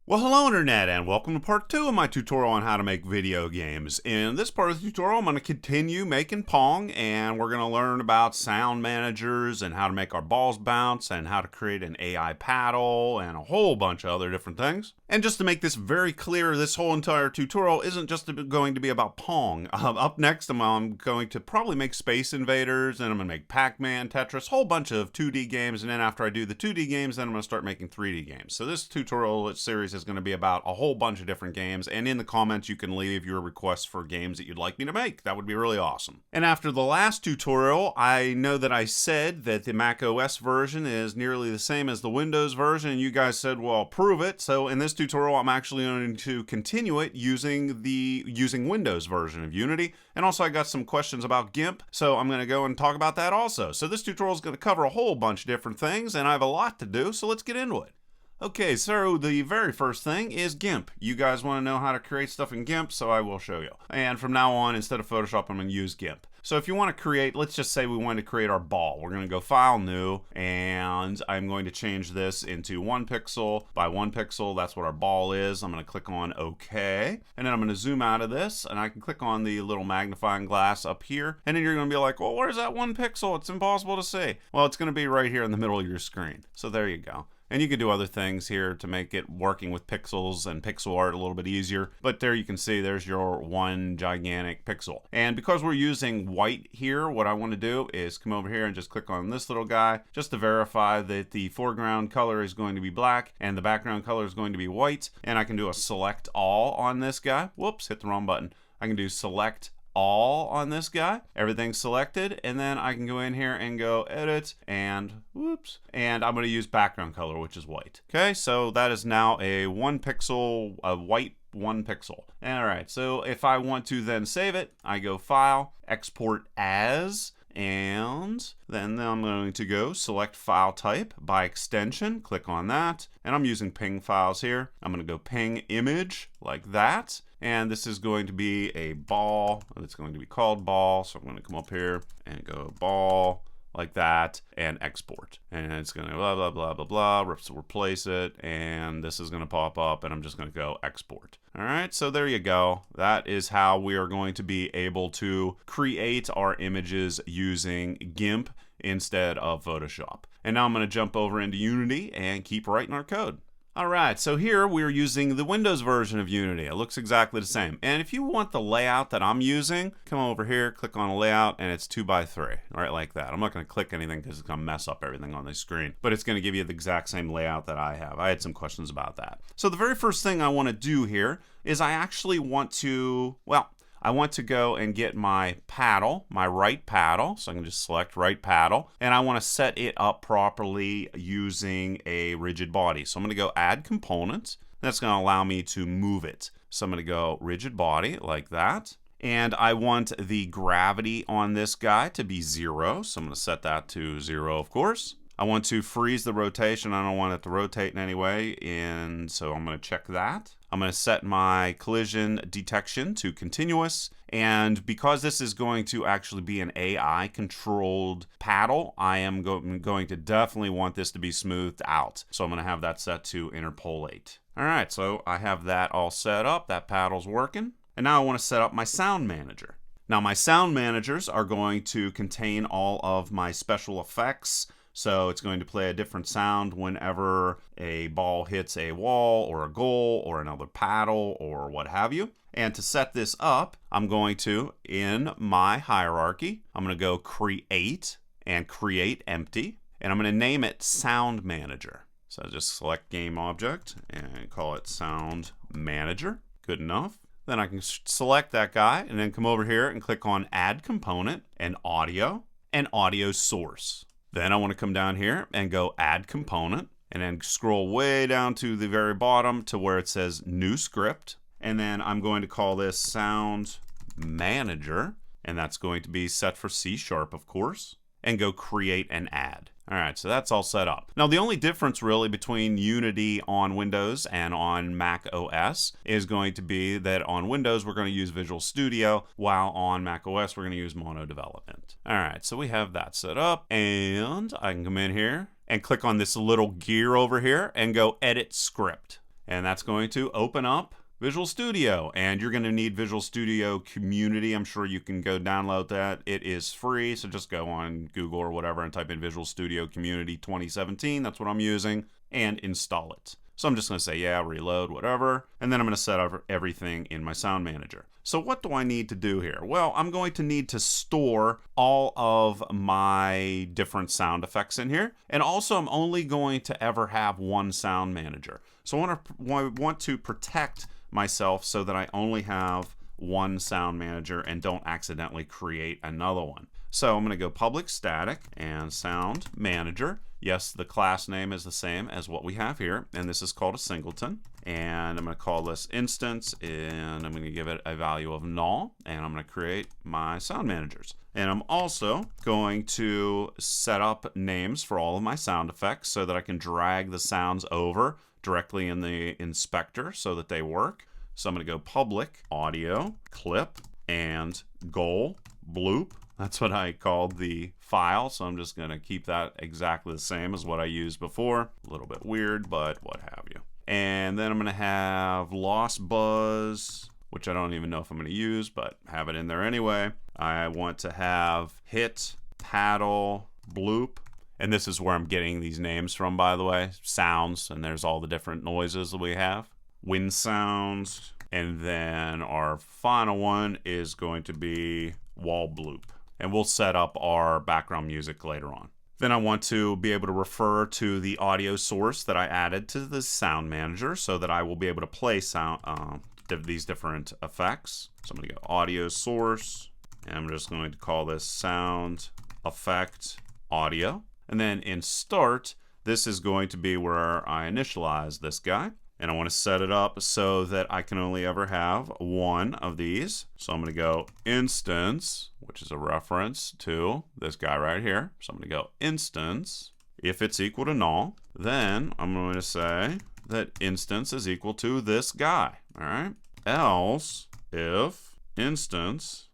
Well, hello Internet, and welcome to part 2 of my tutorial on how to make video games. In this part of the tutorial, I'm going to continue making Pong, and we're going to learn about sound managers and how to make our balls bounce and how to create an AI paddle and a whole bunch of other different things. And just to make this very clear, this whole entire tutorial isn't just going to be about Pong. Up next, I'm going to probably make Space Invaders, and I'm going to make Pacman, Tetris, a whole bunch of 2D games, and then after I do the 2D games, then I'm going to start making 3D games. So this tutorial series is going to be about a whole bunch of different games, and in the comments you can leave your requests for games that you'd like me to make. That would be really awesome. And after the last tutorial, I know that I said that the Mac OS version is nearly the same as the Windows version, and you guys said, well, prove it. So in this tutorial, I'm actually going to continue it using Windows version of Unity. And also I got some questions about Gimp, so I'm going to go and talk about that also. So this tutorial is going to cover a whole bunch of different things, and I have a lot to do, so let's get into it. Okay, so the very first thing is Gimp. You guys want to know how to create stuff in Gimp, so I will show you. And from now on, instead of Photoshop, I'm going to use Gimp. So if you want to create, let's just say we want to create our ball. We're going to go File, New, and I'm going to change this into 1 pixel by 1 pixel. That's what our ball is. I'm going to click on OK, and then I'm going to zoom out of this, and I can click on the little magnifying glass up here, and then you're going to be like, well, where's that 1 pixel? It's impossible to see. Well, it's going to be right here in the middle of your screen. So there you go. And you can do other things here to make it working with pixels and pixel art a little bit easier. But there you can see there's your 1 gigantic pixel. And because we're using white here, what I want to do is come over here and just click on this little guy just to verify that the foreground color is going to be black and the background color is going to be white. And I can do a select all on this guy. Whoops, hit the wrong button. I can do select all on this guy, everything's selected, and then I can go in here and go edit and whoops, and I'm going to use background color, which is white. Okay, so that is now a 1 pixel, a white 1 pixel. All right, so if I want to then save it, I go File, Export As, and then I'm going to go select file type by extension, click on that, and I'm using ping files here. I'm going to go ping image like that, and this is going to be a ball. It's going to be called ball, so I'm going to come up here and go ball like that and export, and it's going to blah blah blah blah blah, replace it, and this is going to pop up, and I'm just going to go export. All right, so there you go. That is how we are going to be able to create our images using GIMP instead of Photoshop. And now I'm going to jump over into Unity and keep writing our code. Alright, so here we're using the Windows version of Unity. It looks exactly the same. And if you want the layout that I'm using, come over here, click on a layout, and it's 2x3, right like that. I'm not going to click anything because it's going to mess up everything on the screen, but it's going to give you the exact same layout that I have. I had some questions about that. So the very first thing I want to do here is I actually want to, I want to go and get my paddle, my right paddle. So I can just select right paddle, and I want to set it up properly using a rigid body. So I'm going to go add component. That's going to allow me to move it. So I'm going to go rigid body like that. And I want the gravity on this guy to be 0. So I'm going to set that to 0, of course. I want to freeze the rotation. I don't want it to rotate in any way, and so I'm going to check that. I'm going to set my collision detection to continuous, and because this is going to actually be an AI controlled paddle, I am going to definitely want this to be smoothed out. So I'm going to have that set to interpolate. All right, so I have that all set up. That paddle's working. And now I want to set up my sound manager. Now my sound managers are going to contain all of my special effects. So it's going to play a different sound whenever a ball hits a wall or a goal or another paddle or what have you. And to set this up, I'm going to, in my hierarchy, I'm going to go create and create empty. And I'm going to name it sound manager. So I just select game object and call it sound manager. Good enough. Then I can select that guy and then come over here and click on add component and audio source. Then I want to come down here and go add component and then scroll way down to the very bottom to where it says new script. And then I'm going to call this sound manager, and that's going to be set for C#, of course, and go create and add. All right, so that's all set up. Now, the only difference really between Unity on Windows and on Mac OS is going to be that on Windows, we're going to use Visual Studio, while on Mac OS, we're going to use Mono Development. All right, so we have that set up, and I can come in here and click on this little gear over here and go Edit Script. And that's going to open up Visual Studio, and you're going to need Visual Studio Community. I'm sure you can go download that. It is free, so just go on Google or whatever and type in Visual Studio Community 2017. That's what I'm using, and install it. So I'm just going to say, yeah, reload, whatever, and then I'm going to set up everything in my sound manager. So what do I need to do here? Well, I'm going to need to store all of my different sound effects in here, and also I'm only going to ever have one sound manager. So I want to protect myself so that I only have one sound manager and don't accidentally create another one. So I'm going to go public static and sound manager. Yes, the class name is the same as what we have here, and this is called a singleton. And I'm going to call this instance, and I'm going to give it a value of null, and I'm going to create my sound managers. And I'm also going to set up names for all of my sound effects so that I can drag the sounds over directly in the inspector so that they work. So I'm going to go public audio clip and goal bloop. That's what I called the file, so I'm just going to keep that exactly the same as what I used before. A little bit weird, but what have you. And then I'm going to have loss buzz, which I don't even know if I'm going to use, but have it in there anyway. I want to have hit paddle bloop. And this is where I'm getting these names from, by the way. Sounds, and there's all the different noises that we have. Wind sounds. And then our final one is going to be wall bloop. And we'll set up our background music later on. Then I want to be able to refer to the audio source that I added to the sound manager so that I will be able to play sound these different effects. So I'm going to go audio source, and I'm just going to call this sound effect audio. And then in start, this is going to be where I initialize this guy. And I want to set it up so that I can only ever have one of these. So I'm going to go instance, which is a reference to this guy right here. So I'm going to go instance. If it's equal to null, then I'm going to say that instance is equal to this guy. All right. Else, if instance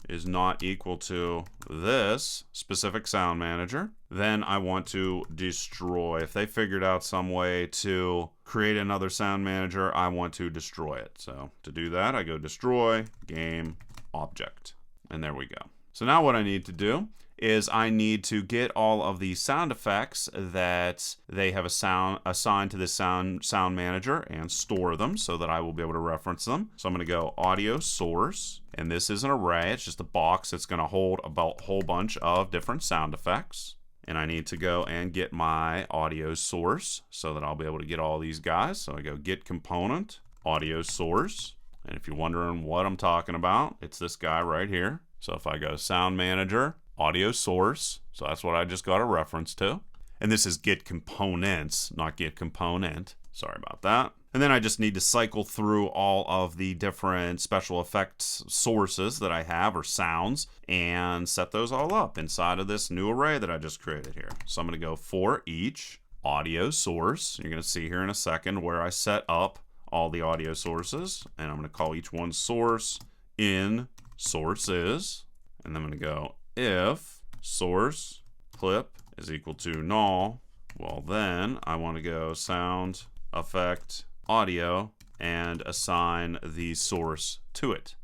is not equal to this specific sound manager, then I want to destroy. If they figured out some way to create another sound manager, I want to destroy it. So to do that, I go destroy game object, and there we go. So now what I need to do is I need to get all of the sound effects that they have assigned to this sound manager and store them so that I will be able to reference them. So I'm going to go audio source, and this is an array. It's just a box that's going to hold a whole bunch of different sound effects. And I need to go and get my audio source so that I'll be able to get all these guys. So I go get component, audio source. And if you're wondering what I'm talking about, it's this guy right here. So if I go sound manager, audio source, so that's what I just got a reference to. And this is get components, not get component. Sorry about that. And then I just need to cycle through all of the different special effects sources that I have, or sounds, and set those all up inside of this new array that I just created here. So I'm going to go for each audio source. You're going to see here in a second where I set up all the audio sources, and I'm going to call each one source in sources. And then I'm going to go if source clip is equal to null, well then I want to go sound effect audio and assign the source to it.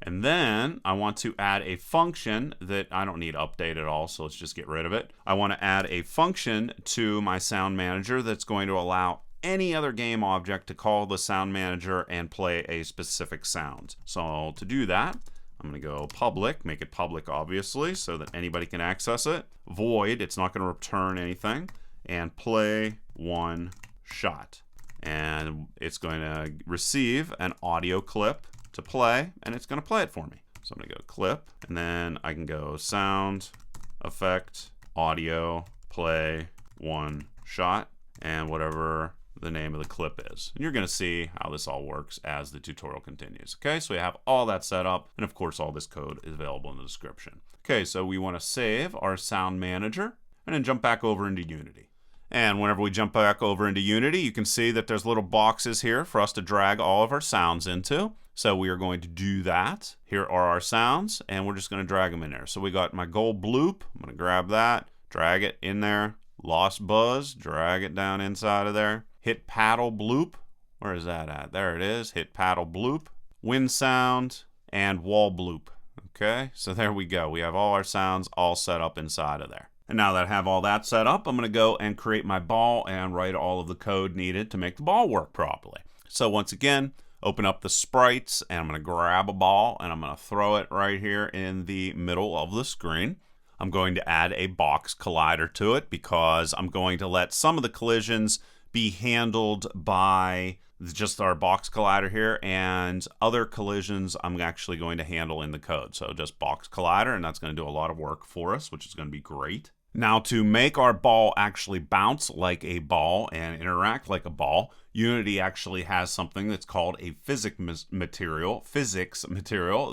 And then I want to add a function that I don't need update at all, so let's just get rid of it. I want to add a function to my sound manager that's going to allow any other game object to call the sound manager and play a specific sound. So to do that, I'm going to go public, make it public obviously so that anybody can access it. Void, it's not going to return anything. And play one shot. And it's going to receive an audio clip to play, and it's going to play it for me. So I'm going to go clip, and then I can go sound, effect, audio, play one shot, and whatever the name of the clip is. And you're going to see how this all works as the tutorial continues. Okay, so we have all that set up, and of course all this code is available in the description. Okay, so we want to save our sound manager and then jump back over into Unity. And whenever we jump back over into Unity, you can see that there's little boxes here for us to drag all of our sounds into. So we are going to do that. Here are our sounds, and we're just going to drag them in there. So we got my gold bloop. I'm going to grab that, drag it in there. Lost buzz, drag it down inside of there. Hit paddle bloop, Where is that at? There it is. Hit paddle bloop, wind sound, and wall bloop. Okay, so there we go. We have all our sounds all set up inside of there. And now that I have all that set up, I'm going to go and create my ball and write all of the code needed to make the ball work properly. So once again, open up the sprites, and I'm going to grab a ball, and I'm going to throw it right here in the middle of the screen. I'm going to add a box collider to it because I'm going to let some of the collisions be handled by just our box collider here, and other collisions I'm actually going to handle in the code. So just box collider, and that's going to do a lot of work for us, which is going to be great. Now, to make our ball actually bounce like a ball and interact like a ball, Unity actually has something that's called a physics material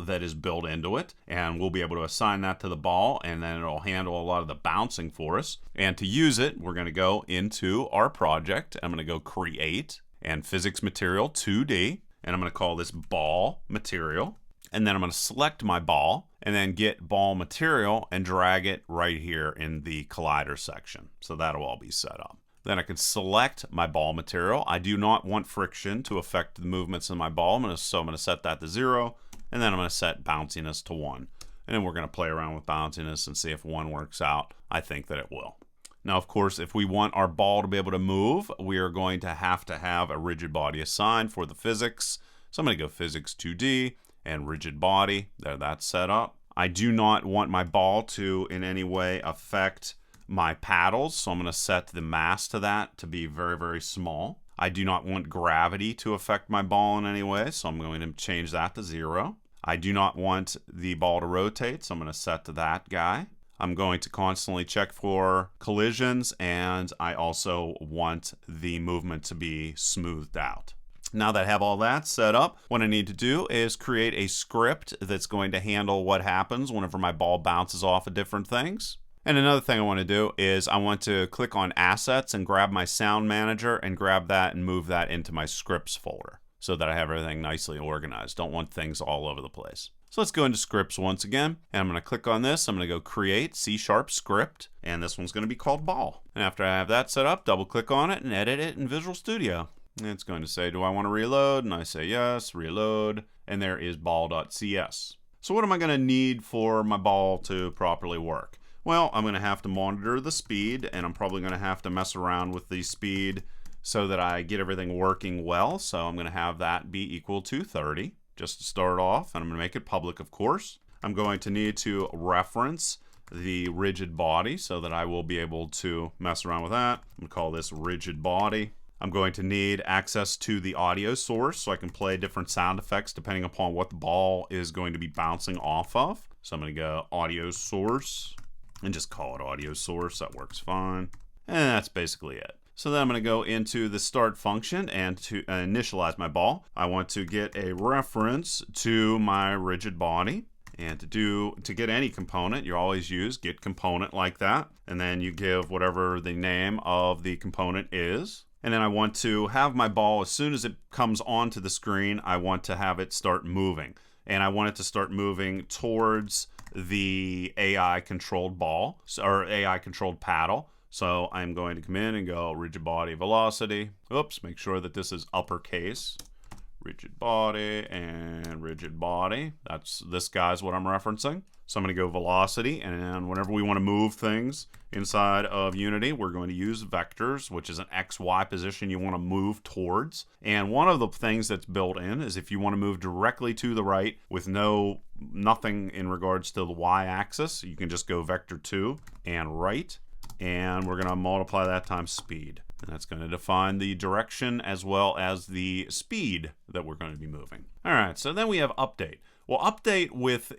that is built into it, and we'll be able to assign that to the ball, and then it'll handle a lot of the bouncing for us. And to use it, we're going to go into our project. I'm going to go create and physics material 2D, and I'm going to call this ball material. And then I'm going to select my ball and then get ball material and drag it right here in the collider section. So that'll all be set up. Then I can select my ball material. I do not want friction to affect the movements in my ball, so I'm going to set that to 0, and then I'm going to set bounciness to 1. And then we're going to play around with bounciness and see if 1 works out. I think that it will. Now, of course, if we want our ball to be able to move, we are going to have a rigid body assigned for the physics. So I'm going to go physics 2D and rigid body. There, that's set up. I do not want my ball to in any way affect my paddles, so I'm going to set the mass to that to be very, very small. I do not want gravity to affect my ball in any way, so I'm going to change that to 0. I do not want the ball to rotate, so I'm going to set to that guy. I'm going to constantly check for collisions, and I also want the movement to be smoothed out. Now that I have all that set up, what I need to do is create a script that's going to handle what happens whenever my ball bounces off of different things. And another thing I want to do is I want to click on assets and grab my sound manager and grab that and move that into my scripts folder so that I have everything nicely organized. Don't want things all over the place. So let's go into scripts once again, and I'm going to click on this. I'm going to go create C# script, and this one's going to be called ball. And after I have that set up, double click on it and edit it in Visual Studio. And it's going to say, do I want to reload? And I say yes, reload, and there is ball.cs. So what am I going to need for my ball to properly work? Well, I'm going to have to monitor the speed, and I'm probably going to have to mess around with the speed so that I get everything working well. So I'm going to have that be equal to 30 just to start off, and I'm going to make it public, of course. I'm going to need to reference the rigid body so that I will be able to mess around with that. I'm going to call this rigid body. I'm going to need access to the audio source so I can play different sound effects depending upon what the ball is going to be bouncing off of. So I'm going to go audio source and just call it audio source. That works fine. And that's basically it. So then I'm going to go into the start function, and to initialize my ball, I want to get a reference to my rigid body. And to get any component, you always use get component like that. And then you give whatever the name of the component is. And then I want to have my ball, as soon as it comes onto the screen, I want to have it start moving. And I want it to start moving towards the AI controlled ball, or AI controlled paddle. So I'm going to come in and go rigid body velocity. Oops, make sure that this is uppercase. Rigid body and rigid body. This guy's what I'm referencing. So I'm going to go velocity, and whenever we want to move things inside of Unity, we're going to use vectors, which is an XY position you want to move towards. And one of the things that's built in is if you want to move directly to the right with nothing in regards to the Y axis, you can just go vector 2 and right, and we're going to multiply that times speed. And that's going to define the direction as well as the speed that we're going to be moving. All right, so then we have update. Well, update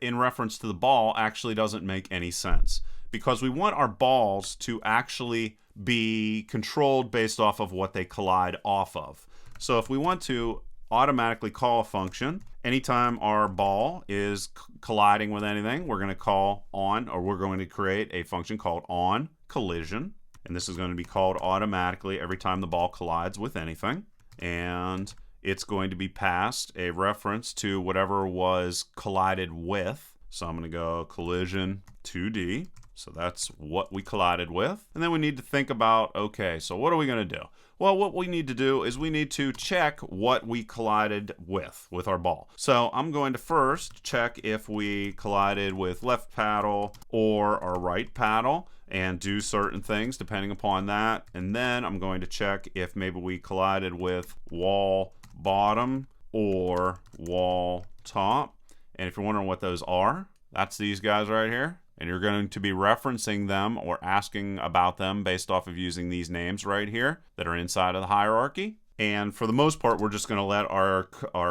in reference to the ball actually doesn't make any sense because we want our balls to actually be controlled based off of what they collide off of. So if we want to automatically call a function, anytime our ball is colliding with anything, we're going to call on, or we're going to create a function called on collision. And this is going to be called automatically every time the ball collides with anything. And it's going to be passed a reference to whatever was collided with. So I'm going to go collision 2D. So that's what we collided with. And then we need to think about, okay, so what are we going to do? Well, what we need to do is we need to check what we collided with our ball. So I'm going to first check if we collided with left paddle or our right paddle and do certain things depending upon that. And then I'm going to check if maybe we collided with wall bottom or wall top. And if you're wondering what those are, that's these guys right here. And you're going to be referencing them or asking about them based off of using these names right here that are inside of the hierarchy. And for the most part, we're just going to let our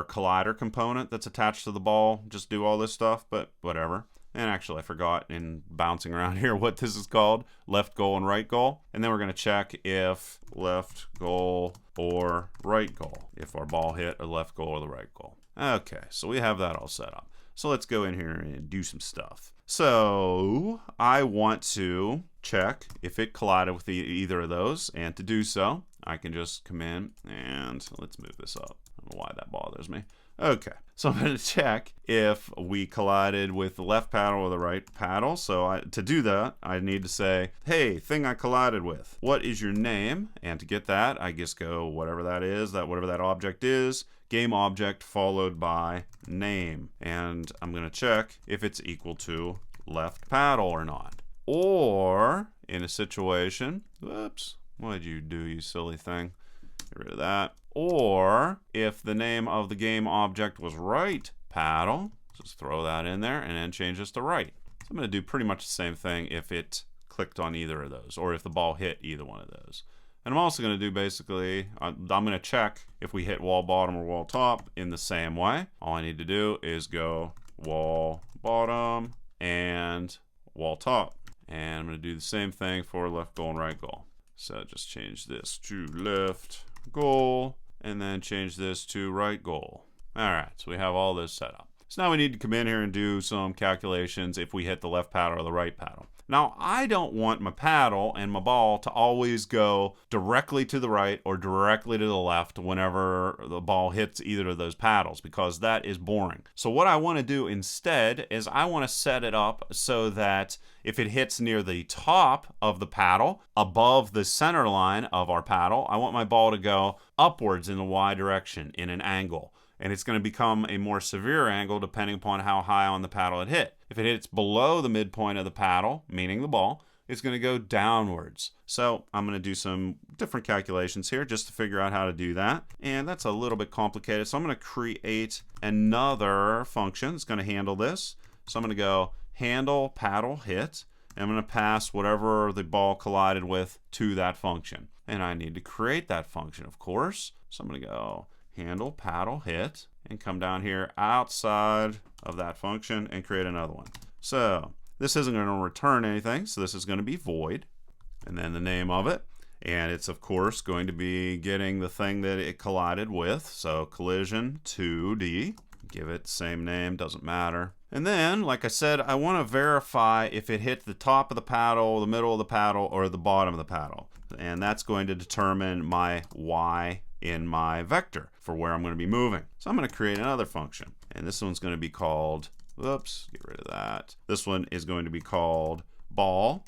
collider component that's attached to the ball just do all this stuff, but whatever. And actually, I forgot in bouncing around here what this is called, left goal and right goal. And then we're going to check if left goal or right goal, if our ball hit a left goal or the right goal. Okay, so we have that all set up. So let's go in here and do some stuff. So I want to check if it collided with either of those. And to do so, I can just come in and let's move this up. I don't know why that bothers me. Okay, so I'm going to check if we collided with the left paddle or the right paddle. So to do that, I need to say, hey, thing I collided with, what is your name? And to get that, I just go whatever that is, whatever that object is, game object followed by name. And I'm going to check if it's equal to left paddle or not. Or in a situation, whoops, what did you do, you silly thing? Get rid of that. Or if the name of the game object was right paddle, just throw that in there and then change this to right. So I'm going to do pretty much the same thing if it clicked on either of those or if the ball hit either one of those. And I'm also going to do basically, I'm going to check if we hit wall bottom or wall top in the same way. All I need to do is go wall bottom and wall top. And I'm going to do the same thing for left goal and right goal. So just change this to left goal and then change this to right goal. All right, so we have all this set up. So now we need to come in here and do some calculations if we hit the left paddle or the right paddle. Now, I don't want my paddle and my ball to always go directly to the right or directly to the left whenever the ball hits either of those paddles, because that is boring. So what I want to do instead is I want to set it up so that if it hits near the top of the paddle, above the center line of our paddle, I want my ball to go upwards in the Y direction in an angle. And it's going to become a more severe angle depending upon how high on the paddle it hit. If it hits below the midpoint of the paddle, meaning the ball, it's going to go downwards. So I'm going to do some different calculations here just to figure out how to do that. And that's a little bit complicated. So I'm going to create another function that's going to handle this. So I'm going to go handle paddle hit. And I'm going to pass whatever the ball collided with to that function. And I need to create that function, of course. So I'm going to go handle paddle hit and come down here outside of that function and create another one. So this isn't going to return anything, so this is going to be void and then the name of it, and it's of course going to be getting the thing that it collided with. So collision 2D, give it the same name, doesn't matter. And then, like I said, I want to verify if it hit the top of the paddle, the middle of the paddle, or the bottom of the paddle, and that's going to determine my Y in my vector for where I'm going to be moving. So I'm going to create another function, and this one's going to be called, whoops, get rid of that. This one is going to be called ball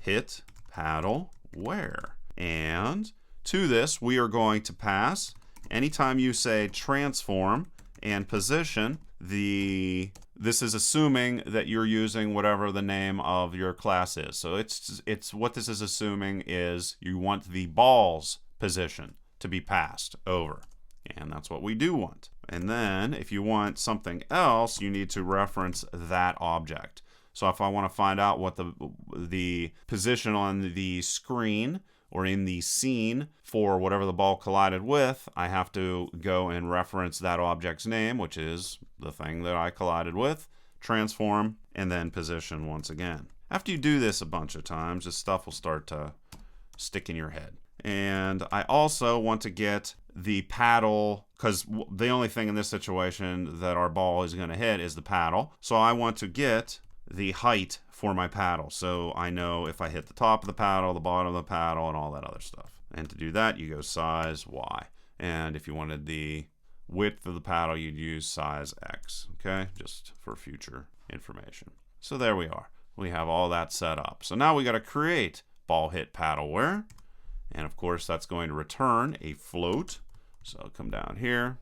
hit paddle where. And to this, we are going to pass, anytime you say transform and position, this is assuming that you're using whatever the name of your class is. So it's what this is assuming is you want the ball's position to be passed over, and that's what we do want. And then if you want something else, you need to reference that object. So if I want to find out what the position on the screen or in the scene for whatever the ball collided with, I have to go and reference that object's name, which is the thing that I collided with, transform, and then position once again. After you do this a bunch of times, this stuff will start to stick in your head. And I also want to get the paddle, because the only thing in this situation that our ball is going to hit is the paddle. So I want to get the height for my paddle, so I know if I hit the top of the paddle, the bottom of the paddle, and all that other stuff. And to do that, you go size Y. And if you wanted the width of the paddle, you'd use size X, okay? Just for future information. So there we are. we have all that set up. So now we got to create ball hit paddle where, and of course that's going to return a float. So I'll come down here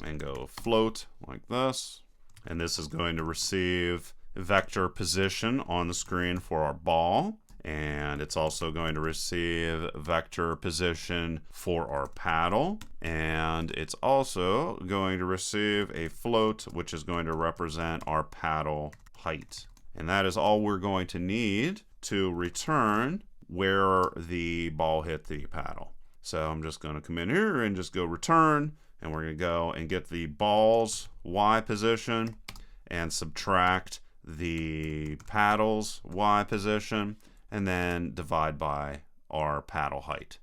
and go float like this, and this is going to receive vector position on the screen for our ball, and it's also going to receive vector position for our paddle, and it's also going to receive a float which is going to represent our paddle height. And that is all we're going to need to return where the ball hit the paddle. So I'm just going to come in here and just go return, and we're going to go and get the ball's Y position and subtract the paddle's Y position, and then divide by our paddle height.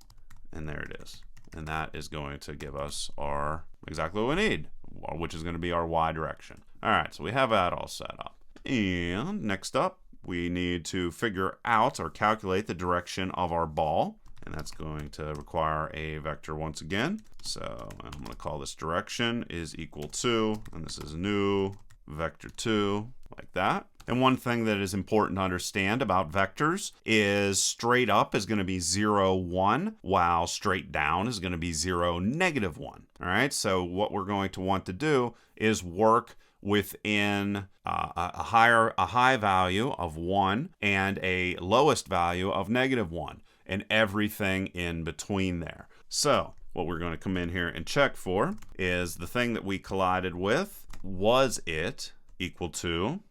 And there it is. And that is going to give us our exactly what we need, which is going to be our Y direction. All right, so we have that all set up. And next up, we need to figure out or calculate the direction of our ball. And that's going to require a vector once again. So I'm going to call this direction is equal to, and this is new vector 2, like that. And one thing that is important to understand about vectors is straight up is going to be 0, 1, while straight down is going to be 0, -1. All right, so what we're going to want to do is work within a high value of 1 and a lowest value of -1, and everything in between there. So what we're going to come in here and check for is the thing that we collided with, was it equal to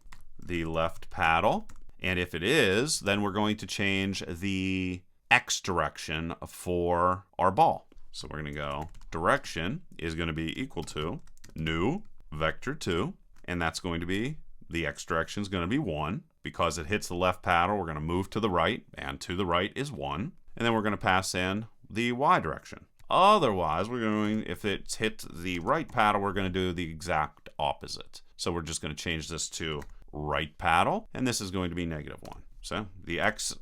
the left paddle? And if it is, then we're going to change the X direction for our ball. So we're going to go direction is going to be equal to new vector 2, and that's going to be, the X direction is going to be 1. Because it hits the left paddle, we're going to move to the right, and to the right is 1. And then we're going to pass in the Y direction. Otherwise, we're going, if it's hit the right paddle, we're going to do the exact opposite. So we're just going to change this to right paddle, and this is going to be -1. So the X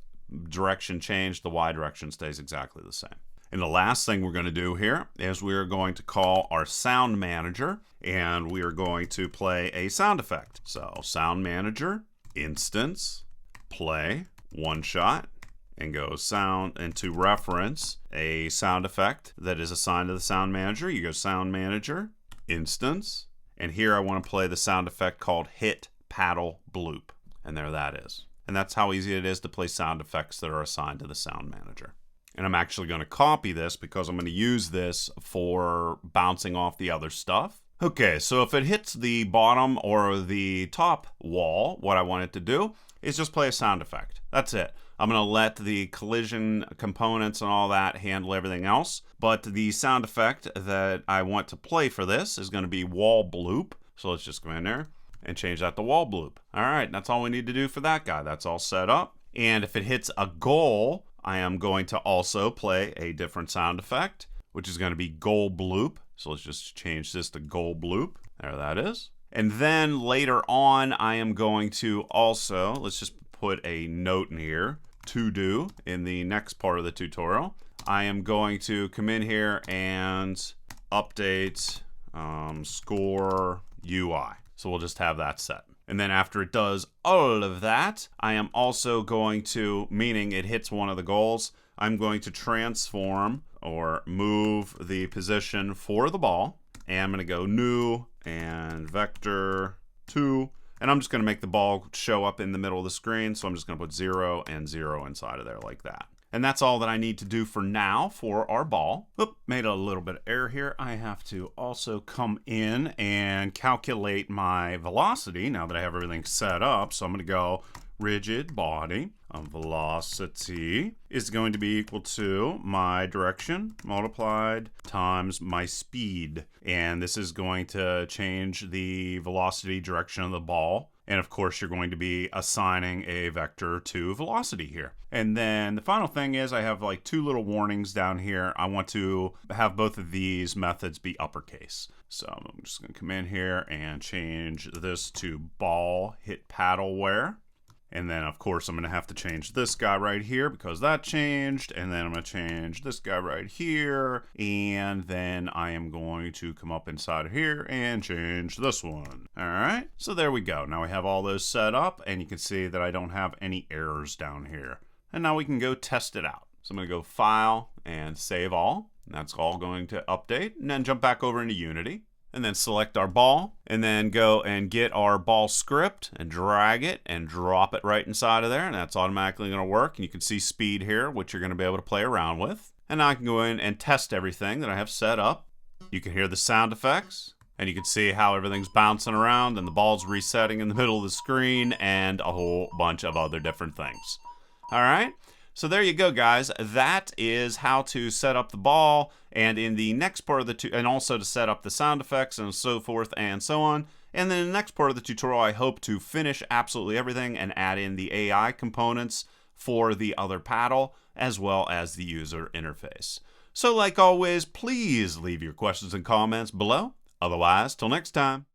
direction changed, the Y direction stays exactly the same. And the last thing we're going to do here is we're going to call our sound manager, and we are going to play a sound effect. So sound manager, instance, play, one shot, and go sound, and to reference a sound effect that is assigned to the sound manager, you go sound manager, instance, and here I want to play the sound effect called hit paddle bloop, and there that is. And that's how easy it is to play sound effects that are assigned to the sound manager. And I'm actually going to copy this because I'm going to use this for bouncing off the other stuff. Okay, so if it hits the bottom or the top wall, what I want it to do is just play a sound effect. That's it. I'm going to let the collision components and all that handle everything else. But the sound effect that I want to play for this is going to be wall bloop. So let's just go in there and change that to wall bloop. All right, that's all we need to do for that guy. That's all set up. And if it hits a goal, I am going to also play a different sound effect, which is going to be goal bloop. So let's just change this to goal bloop. There that is. And then later on, I am going to also, let's just put a note in here, to do in the next part of the tutorial. I am going to come in here and update score UI. So we'll just have that set. And then after it does all of that, I am also going to, meaning it hits one of the goals, I'm going to transform or move the position for the ball. And I'm going to go new and vector 2. And I'm just going to make the ball show up in the middle of the screen. So I'm just going to put 0 and 0 inside of there like that. And that's all that I need to do for now for our ball. Oop, made a little bit of error here. I have to also come in and calculate my velocity now that I have everything set up. So I'm going to go rigid body of velocity is going to be equal to my direction multiplied times my speed. And this is going to change the velocity direction of the ball. And of course, you're going to be assigning a vector to velocity here. And then the final thing is I have like two little warnings down here. I want to have both of these methods be uppercase. So I'm just going to come in here and change this to ball hit paddle where. And then, of course, I'm going to have to change this guy right here because that changed. And then I'm going to change this guy right here. And then I am going to come up inside of here and change this one. All right. So there we go. Now we have all those set up. And you can see that I don't have any errors down here. And now we can go test it out. So I'm going to go File and Save All. And that's all going to update. And then jump back over into Unity. And then select our ball, and then go and get our ball script and drag it and drop it right inside of there, and that's automatically going to work. And you can see speed here, which you're going to be able to play around with. And now I can go in and test everything that I have set up. You can hear the sound effects, and you can see how everything's bouncing around and the ball's resetting in the middle of the screen and a whole bunch of other different things. All right. So there you go, guys. That is how to set up the ball, and in the next part of the and also to set up the sound effects and so forth and so on. And then in the next part of the tutorial, I hope to finish absolutely everything and add in the AI components for the other paddle as well as the user interface. So like always, please leave your questions and comments below. Otherwise, till next time.